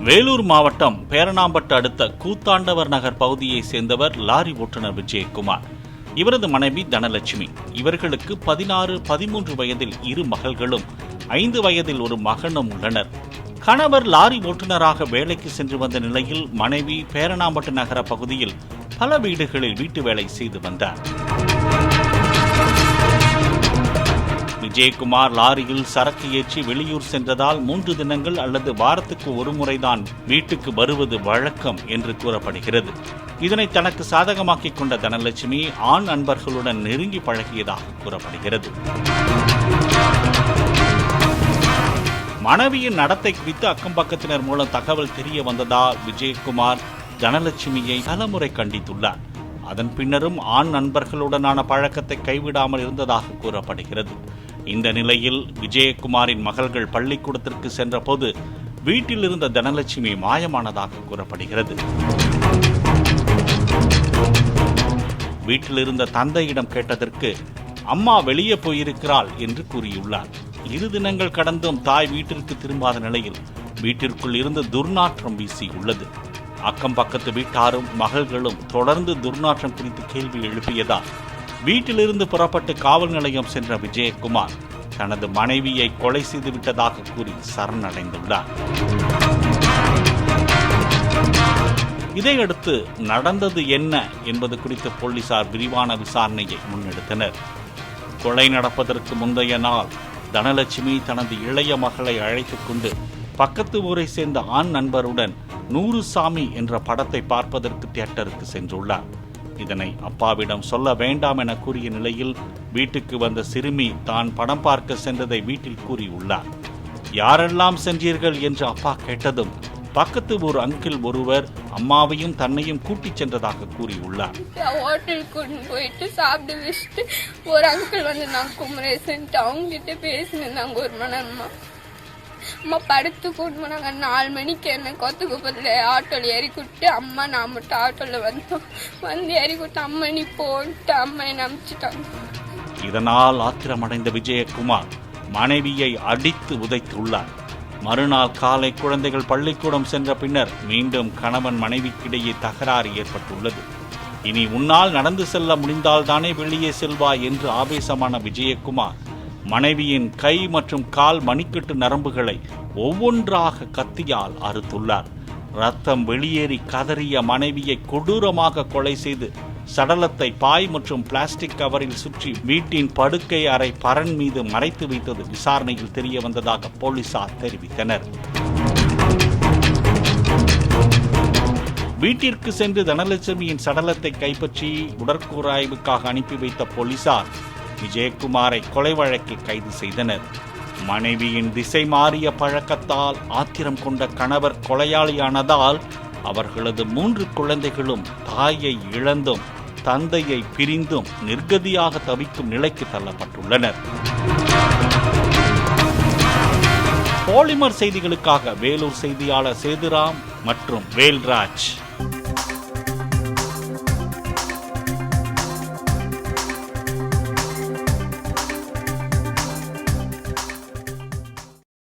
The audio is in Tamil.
வேலூர் மாவட்டம் பேரணாம்பட்டு அடுத்த கூத்தாண்டவர் நகர் பகுதியைச் சேர்ந்தவர் லாரி ஓட்டுநர் விஜயகுமார். இவரது மனைவி தனலட்சுமி. இவர்களுக்கு 16, 13 வயதில் 2 மகள்களும் 5 வயதில் ஒரு மகனும் உள்ளனர். கணவர் லாரி ஓட்டுநராக வேலைக்கு சென்று வந்த நிலையில் மனைவி பேரணாம்பட்டு நகர பகுதியில் பல வீடுகளில் வீட்டு வேலை செய்து வந்தார். விஜயகுமார் லாரியில் சரக்கு ஏற்றி வெளியூர் சென்றதால் 3 தினங்கள் அல்லது வாரத்துக்கு ஒரு முறைதான் வீட்டுக்கு வருவது வழக்கம் என்று கூறப்படுகிறது. இதனை தனக்கு சாதகமாக்கிக் கொண்ட தனலட்சுமி ஆண் நண்பர்களுடன் நெருங்கி பழகியதாக கூறப்படுகிறது. மனைவியின் நடத்தை குறித்து அக்கம்பக்கத்தினர் மூலம் தகவல் தெரிய வந்ததால் விஜயகுமார் தனலட்சுமியை பலமுறை கண்டித்துள்ளார். அதன் பின்னரும் ஆண் நண்பர்களுடனான பழக்கத்தை கைவிடாமல் இருந்ததாக கூறப்படுகிறது. இந்த நிலையில் விஜயகுமாரின் மகள்கள் பள்ளிக்கூடத்திற்கு சென்ற போது வீட்டில் இருந்த தனலட்சுமி மாயமானதாக கூறப்படுகிறது. வீட்டில் இருந்த தந்தையிடம் கேட்டதற்கு அம்மா வெளியே போயிருக்கிறாள் என்று கூறியுள்ளார். 2 தினங்கள் கடந்தும் தாய் வீட்டிற்கு திரும்பாத நிலையில் வீட்டிற்குள் இருந்து துர்நாற்றம் வீசியுள்ளது. அக்கம் பக்கத்து வீட்டாரும் மகள்களும் தொடர்ந்து துர்நாற்றம் குறித்து கேள்வி எழுப்பியதால் வீட்டிலிருந்து புறப்பட்டு காவல் நிலையம் சென்ற விஜயகுமார் தனது மனைவியை கொலை செய்து விட்டதாக கூறி சரணடைந்துள்ளார். இதையடுத்து நடந்தது என்ன என்பது குறித்து போலீசார் விரிவான விசாரணையை முன்னெடுத்தனர். கொலை நடப்பதற்கு முந்தைய நாள் தனலட்சுமி தனது இளைய மகளை அழைத்துக் கொண்டு பக்கத்து ஊரை சேர்ந்த ஆண் நண்பருடன் 100 சாமி என்ற படத்தை பார்ப்பதற்கு தியேட்டருக்கு சென்றுள்ளார். இதனை அப்பாவிடம் சொல்ல வேண்டாம் என கூறிய நிலையில் வீட்டுக்கு வந்த சிறுமி தான் படம் பார்க்க சென்றதை வீட்டில் கூறியுள்ளார். யாரெல்லாம் சென்றீர்கள் என்று அப்பா கேட்டதும் பக்கத்து ஊர் அங்கிள் ஒருவர் அம்மாவையும் தன்னையும் கூட்டிச் சென்றதாக கூறியுள்ளார். ஹோட்டலுக்கு போயிட்டு சாப்பிட்டு வச்சுட்டு ஒரு அங்கிள் வந்து நான் குமரேசன் அவங்க கிட்ட பேசினாங்க 1 மணி நேரமா. அம்மா படுத்து கூட்டு போனாங்க. 4 மணிக்கு என்ன கொத்துக்குப்பத்தில் ஆட்டோவில் ஏறி கூட்டு அம்மா நான் மட்டும் ஆட்டோவில் வந்து ஏறி கூட்டு அம்மா நீ போட்டு அம்மா என்னை அனுப்பிச்சிட்டாங்க. இதனால் ஆத்திரமடைந்த விஜயகுமார் மனைவியை அடித்து உதைத்துள்ளார். மறுநாள் காலை குழந்தைகள் பள்ளிக்கூடம் சென்ற பின்னர் மீண்டும் கணவன் மனைவிக்கிடையே தகராறு ஏற்பட்டுள்ளது. இனி உன்னால் நடந்து செல்ல முடிந்தால் தானே வெளியே செல்வாய் என்று ஆவேசமான விஜயகுமார் மனைவியின் கை மற்றும் கால் மணிக்கட்டு நரம்புகளை ஒவ்வொன்றாக கத்தியால் அறுத்துள்ளார். ரத்தம் வெளியேறி கதறிய மனைவியை கொடூரமாக கொலை செய்து சடலத்தை பாய் மற்றும் பிளாஸ்டிக் கவரில் சுற்றி வீட்டின் படுக்கை அறை பரண் மீது மறைத்து வைத்தது விசாரணையில் தெரிய வந்ததாக போலீசார் தெரிவித்தனர். வீட்டிற்கு சென்று தனலட்சுமியின் சடலத்தை கைப்பற்றி உடற்கூறாய்வுக்காக அனுப்பி வைத்த போலீசார் விஜயகுமாரை கொலை வழக்கில் கைது செய்தனர். மனைவியின் திசை மாறிய பழக்கத்தால் ஆத்திரம் கொண்ட கணவர் கொலையாளியானதால் அவர்களது 3 குழந்தைகளும் தாயை இழந்தும் தந்தையை பிரிந்தும் நிர்கதியாக தவிக்கும் நிலைக்கு தள்ளப்பட்டுள்ளனர். பாலிமர் செய்திகளுக்காக வேலூர் செய்தியாளர் சேதுராம் மற்றும் வேல்ராஜ்.